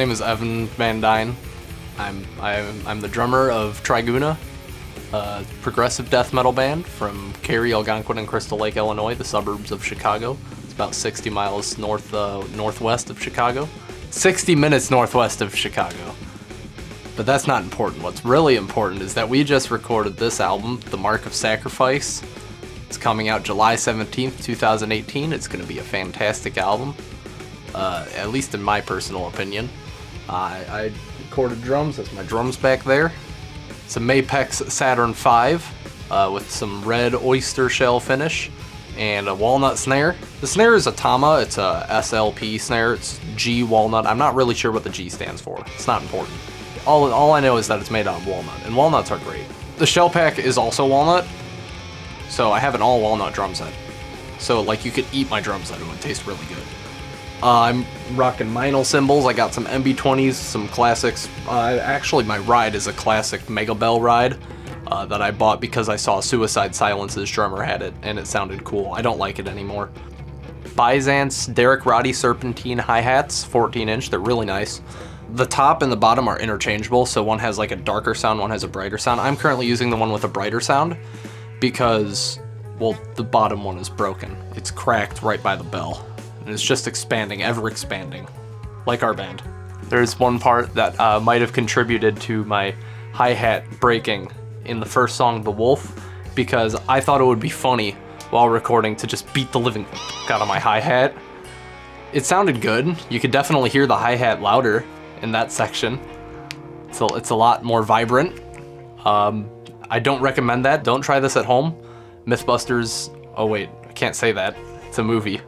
name is Evan Van Dyne. I'm the drummer of Triguna, a progressive death metal band from Cary, Algonquin, and Crystal Lake, Illinois, the suburbs of Chicago. It's about 60 miles northwest of Chicago. 60 minutes northwest of Chicago. But that's not important. What's really important is that we just recorded this album, The Mark of Sacrifice. It's coming out July 17th, 2018. It's going to be a fantastic album, at least in my personal opinion. I recorded drums. That's my drums back there. It's a Mapex Saturn V with some red oyster shell finish and a walnut snare. The snare is a Tama. It's a SLP snare. It's G walnut. I'm not really sure what the G stands for. It's not important. All I know is that it's made out of walnut, and walnuts are great. The shell pack is also walnut, so I have an all walnut drum set. So like you could eat my drum set, it would taste really good. I'm rocking Meinl cymbals. I got some MB20s, some classics. Actually, my ride is a classic Mega Bell ride that I bought because I saw Suicide Silence's drummer had it, and it sounded cool. I don't like it anymore. Byzance Derek Roddy Serpentine hi-hats, 14-inch. They're really nice. The top and the bottom are interchangeable, so one has like a darker sound, one has a brighter sound. I'm currently using the one with a brighter sound because, well, the bottom one is broken. It's cracked right by the bell, and it's just expanding, ever expanding, like our band. There's one part that might have contributed to my hi-hat breaking in the first song, The Wolf, because I thought it would be funny while recording to just beat the living out of my hi-hat. It sounded good. You could definitely hear the hi-hat louder in that section. So it's a lot more vibrant. I don't recommend that. Don't try this at home. Mythbusters, oh wait, I can't say that. It's a movie.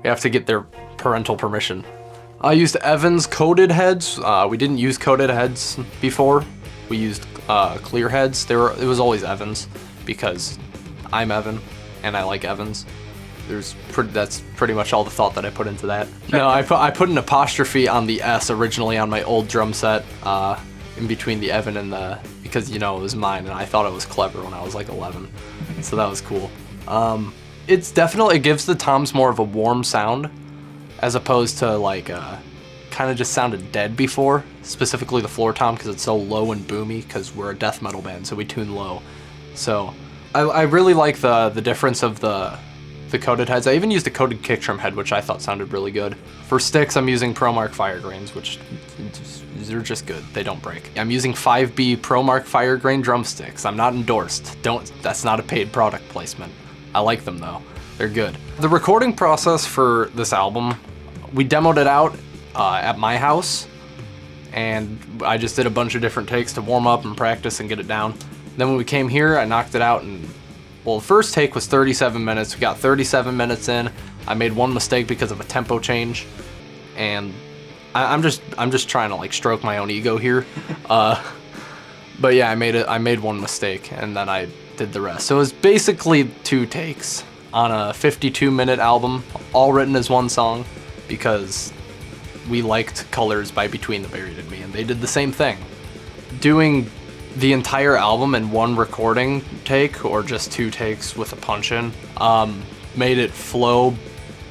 We have to get their parental permission. I used Evans coated heads. We didn't use coated heads before. We used clear heads. It was always Evans because I'm Evan and I like Evans. That's pretty much all the thought that I put into that. No, I put an apostrophe on the S originally on my old drum set, in between the Evan and the, because you know it was mine and I thought it was clever when I was like 11, so that was cool. It gives the toms more of a warm sound, as opposed to like kind of just sounded dead before, specifically the floor tom because it's so low and boomy because we're a death metal band, so we tune low. So I really like the difference of the coated heads. I even used a coated kick drum head, which I thought sounded really good. For sticks, I'm using ProMark Fire Grains, which they're just good. They don't break. I'm using 5B ProMark Fire Grain drumsticks. I'm not endorsed. That's not a paid product placement. I like them though. They're good. The recording process for this album, we demoed it out at my house, and I just did a bunch of different takes to warm up and practice and get it down. Then when we came here, I knocked it out and, well, the first take was 37 minutes. We got 37 minutes in. I made one mistake because of a tempo change, and I'm just trying to like stroke my own ego here. But yeah, I made one mistake, and then I did the rest. So it was basically 2 takes on a 52-minute album, all written as one song, because we liked Colors by Between the Buried and Me, and they did the same thing. Doing the entire album in one recording take, or just 2 takes with a punch-in, made it flow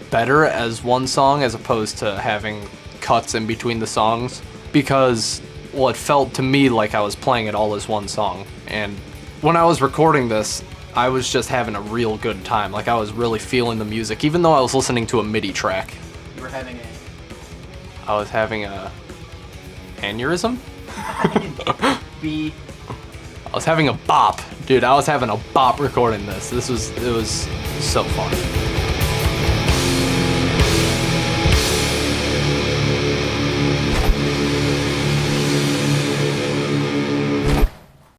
better as one song as opposed to having cuts in between the songs, because, well, it felt to me like I was playing it all as one song. And when I was recording this, I was just having a real good time. Like, I was really feeling the music, even though I was listening to a MIDI track. I was having a aneurysm? I was having a bop. Dude, I was having a bop recording this. It was so fun.